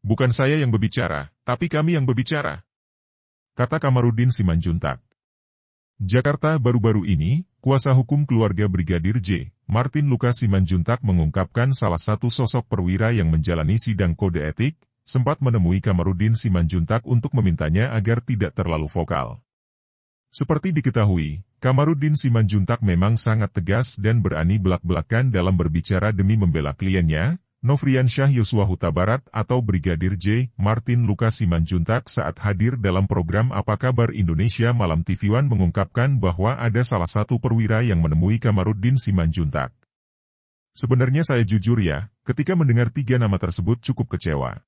Bukan saya yang berbicara, tapi kami yang berbicara, kata Kamarudin Simanjuntak. Jakarta baru-baru ini, kuasa hukum keluarga Brigadir J, Martin Lukas Simanjuntak mengungkapkan salah satu sosok perwira yang menjalani sidang kode etik, sempat menemui Kamarudin Simanjuntak untuk memintanya agar tidak terlalu vokal. Seperti diketahui, Kamarudin Simanjuntak memang sangat tegas dan berani belak-belakan dalam berbicara demi membela kliennya, Nofriansyah Yosua Huta Barat atau Brigadir J, Martin Lukas Simanjuntak saat hadir dalam program Apa Kabar Indonesia Malam TV One mengungkapkan bahwa ada salah satu perwira yang menemui Kamarudin Simanjuntak. Sebenarnya saya jujur ya, ketika mendengar 3 nama tersebut cukup kecewa.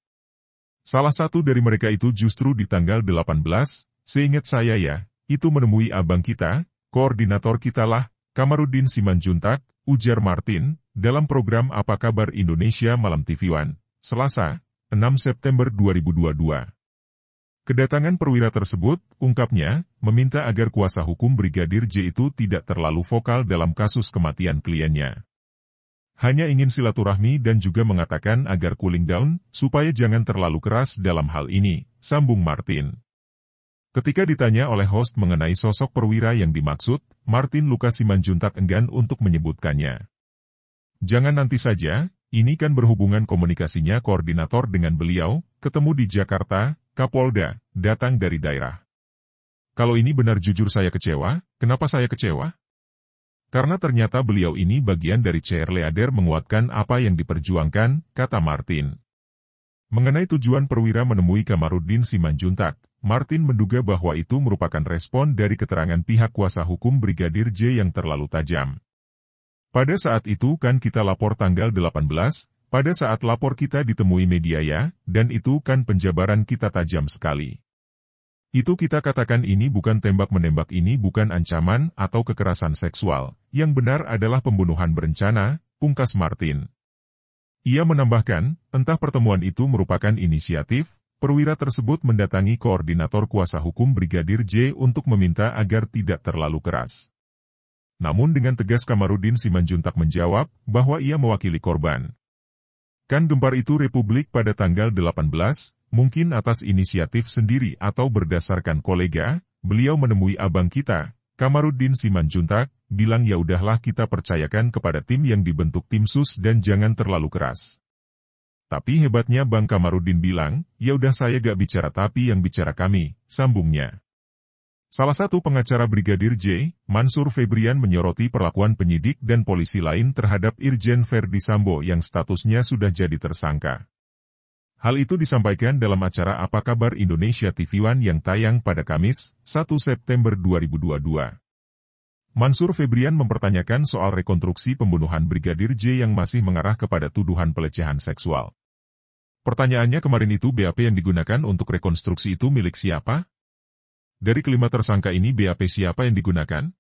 Salah satu dari mereka itu justru di tanggal 18, seingat saya ya, itu menemui abang kita, koordinator kita lah, Kamarudin Simanjuntak, ujar Martin, dalam program Apa Kabar Indonesia Malam TV One, Selasa, 6 September 2022. Kedatangan perwira tersebut, ungkapnya, meminta agar kuasa hukum Brigadir J itu tidak terlalu vokal dalam kasus kematian kliennya. Hanya ingin silaturahmi dan juga mengatakan agar cooling down, supaya jangan terlalu keras dalam hal ini, sambung Martin. Ketika ditanya oleh host mengenai sosok perwira yang dimaksud, Martin Lukas Simanjuntak enggan untuk menyebutkannya. Jangan nanti saja, ini kan berhubungan komunikasinya koordinator dengan beliau, ketemu di Jakarta, Kapolda, datang dari daerah. Kalau ini benar jujur saya kecewa, kenapa saya kecewa? Karena ternyata beliau ini bagian dari CR Leader menguatkan apa yang diperjuangkan, kata Martin. Mengenai tujuan perwira menemui Kamarudin Simanjuntak, Martin menduga bahwa itu merupakan respon dari keterangan pihak kuasa hukum Brigadir J yang terlalu tajam. Pada saat itu kan kita lapor tanggal 18, pada saat lapor kita ditemui media ya, dan itu kan penjabaran kita tajam sekali. Itu kita katakan ini bukan tembak-menembak, ini bukan ancaman atau kekerasan seksual, yang benar adalah pembunuhan berencana, pungkas Martin. Ia menambahkan, entah pertemuan itu merupakan inisiatif, perwira tersebut mendatangi koordinator kuasa hukum Brigadir J untuk meminta agar tidak terlalu keras. Namun dengan tegas Kamarudin Simanjuntak menjawab bahwa ia mewakili korban. Kan gempar itu Republik pada tanggal 18, mungkin atas inisiatif sendiri atau berdasarkan kolega, beliau menemui abang kita, Kamarudin Simanjuntak, bilang ya udahlah kita percayakan kepada tim yang dibentuk tim sus dan jangan terlalu keras. Tapi hebatnya Bang Kamarudin bilang, ya udah saya gak bicara tapi yang bicara kami, sambungnya. Salah satu pengacara Brigadir J, Mansur Febrian menyoroti perlakuan penyidik dan polisi lain terhadap Irjen Verdi Sambo yang statusnya sudah jadi tersangka. Hal itu disampaikan dalam acara Apa Kabar Indonesia TV One yang tayang pada Kamis, 1 September 2022. Mansur Febrian mempertanyakan soal rekonstruksi pembunuhan Brigadir J yang masih mengarah kepada tuduhan pelecehan seksual. Pertanyaannya kemarin itu BAP yang digunakan untuk rekonstruksi itu milik siapa? Dari kelima tersangka ini BAP siapa yang digunakan?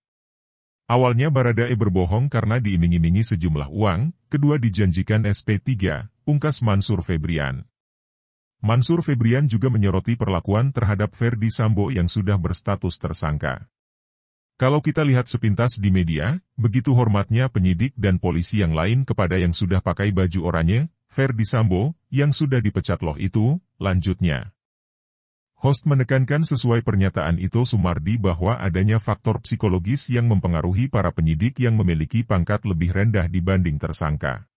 Awalnya Baradae berbohong karena diiming-imingi sejumlah uang, kedua dijanjikan SP3, pungkas Mansur Febrian. Mansur Febrian juga menyoroti perlakuan terhadap Verdi Sambo yang sudah berstatus tersangka. Kalau kita lihat sepintas di media, begitu hormatnya penyidik dan polisi yang lain kepada yang sudah pakai baju oranye, Verdi Sambo, yang sudah dipecat loh itu, lanjutnya. Host menekankan sesuai pernyataan itu Sumardi bahwa adanya faktor psikologis yang mempengaruhi para penyidik yang memiliki pangkat lebih rendah dibanding tersangka.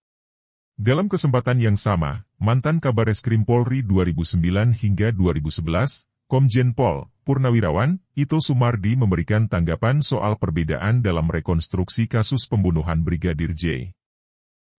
Dalam kesempatan yang sama, mantan Kabareskrim Polri 2009 hingga 2011, Komjen Pol Purnawirawan, Ito Sumardi memberikan tanggapan soal perbedaan dalam rekonstruksi kasus pembunuhan Brigadir J.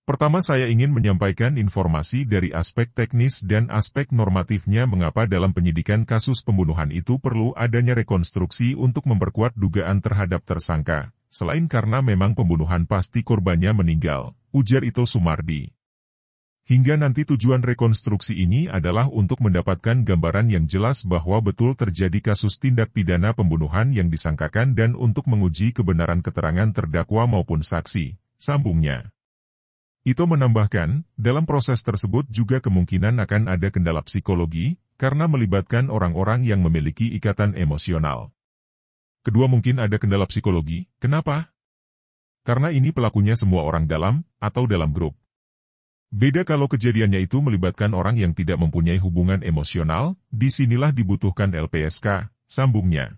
Pertama saya ingin menyampaikan informasi dari aspek teknis dan aspek normatifnya mengapa dalam penyidikan kasus pembunuhan itu perlu adanya rekonstruksi untuk memperkuat dugaan terhadap tersangka, selain karena memang pembunuhan pasti korbannya meninggal, ujar Ito Sumardi. Hingga nanti tujuan rekonstruksi ini adalah untuk mendapatkan gambaran yang jelas bahwa betul terjadi kasus tindak pidana pembunuhan yang disangkakan dan untuk menguji kebenaran keterangan terdakwa maupun saksi, sambungnya. Ito menambahkan, dalam proses tersebut juga kemungkinan akan ada kendala psikologi, karena melibatkan orang-orang yang memiliki ikatan emosional. Kedua mungkin ada kendala psikologi, kenapa? Karena ini pelakunya semua orang dalam, atau dalam grup. Beda kalau kejadiannya itu melibatkan orang yang tidak mempunyai hubungan emosional, disinilah dibutuhkan LPSK, sambungnya.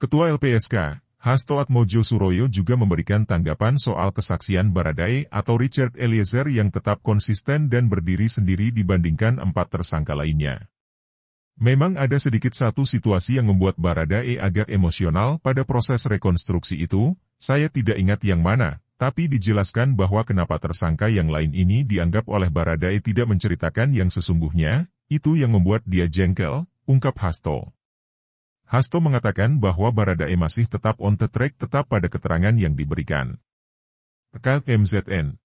Ketua LPSK, Hasto Atmojo Suroyo juga memberikan tanggapan soal kesaksian Baradae atau Richard Eliezer yang tetap konsisten dan berdiri sendiri dibandingkan 4 tersangka lainnya. Memang ada sedikit satu situasi yang membuat Baradae agak emosional pada proses rekonstruksi itu, saya tidak ingat yang mana. Tapi dijelaskan bahwa kenapa tersangka yang lain ini dianggap oleh Baradae tidak menceritakan yang sesungguhnya, itu yang membuat dia jengkel, ungkap Hasto. Hasto mengatakan bahwa Baradae masih tetap on the track tetap pada keterangan yang diberikan. Rekan MZN.